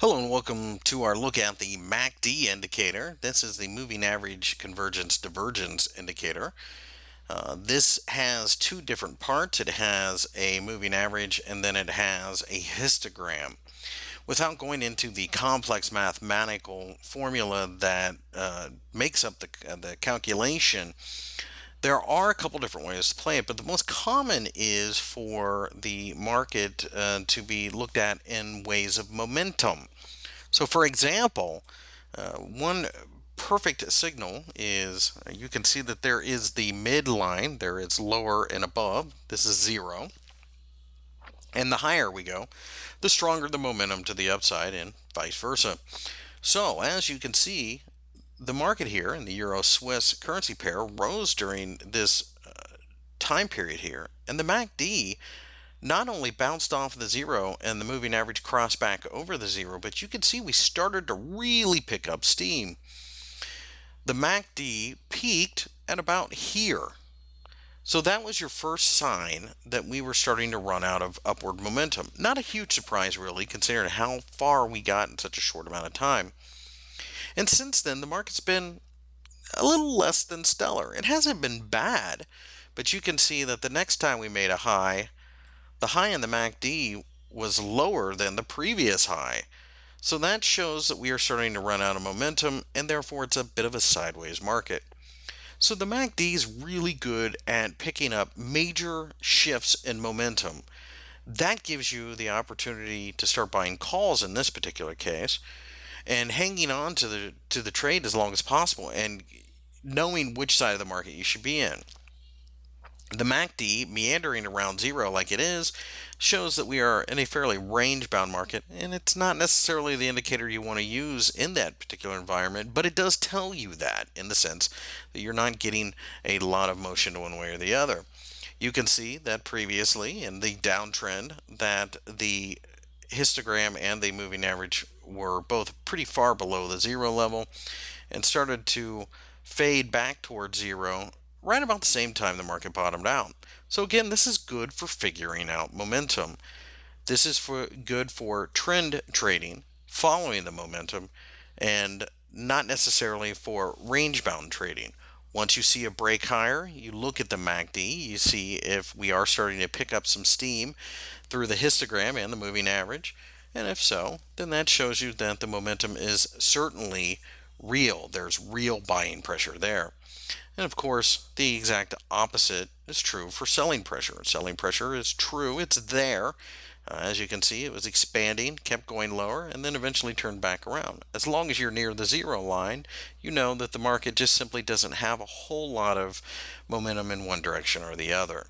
Hello and welcome to our look at the MACD indicator. This is the moving average convergence divergence indicator. This has two different parts. It has a moving average and then it has a histogram. Without going into the complex mathematical formula that makes up the calculation, there are a couple different ways to play it, but the most common is for the market to be looked at in ways of momentum. So, for example, one perfect signal is you can see that there is the midline, there it's lower and above. This is zero. And the higher we go, the stronger the momentum to the upside, and vice versa. So, as you can see, the market here in the Euro Swiss currency pair rose during this time period here, and the MACD not only bounced off the zero and the moving average crossed back over the zero, but you can see we started to really pick up steam. The MACD peaked at about here. So that was your first sign that we were starting to run out of upward momentum. Not a huge surprise, really, considering how far we got in such a short amount of time. And since then, the market's been a little less than stellar. It hasn't been bad, but you can see that the next time we made a high, the high in the MACD was lower than the previous high. So that shows that we are starting to run out of momentum, and therefore it's a bit of a sideways market. So the MACD is really good at picking up major shifts in momentum. That gives you the opportunity to start buying calls in this particular case and hanging on to the trade as long as possible and knowing which side of the market you should be in. The MACD meandering around zero like it is shows that we are in a fairly range bound market, and it's not necessarily the indicator you want to use in that particular environment, but it does tell you that in the sense that you're not getting a lot of motion one way or the other. You can see that previously in the downtrend that the histogram and the moving average were both pretty far below the zero level and started to fade back towards zero right about the same time the market bottomed out. So again, this is good for figuring out momentum. This is good for trend trading, following the momentum, and not necessarily for range bound trading. Once you see a break higher, you look at the MACD, you see if we are starting to pick up some steam through the histogram and the moving average. And if so, then that shows you that the momentum is certainly real. There's real buying pressure there. And of course, the exact opposite is true for selling pressure. Selling pressure is true, it's there. As you can see, it was expanding, kept going lower, and then eventually turned back around. As long as you're near the zero line, you know that the market just simply doesn't have a whole lot of momentum in one direction or the other.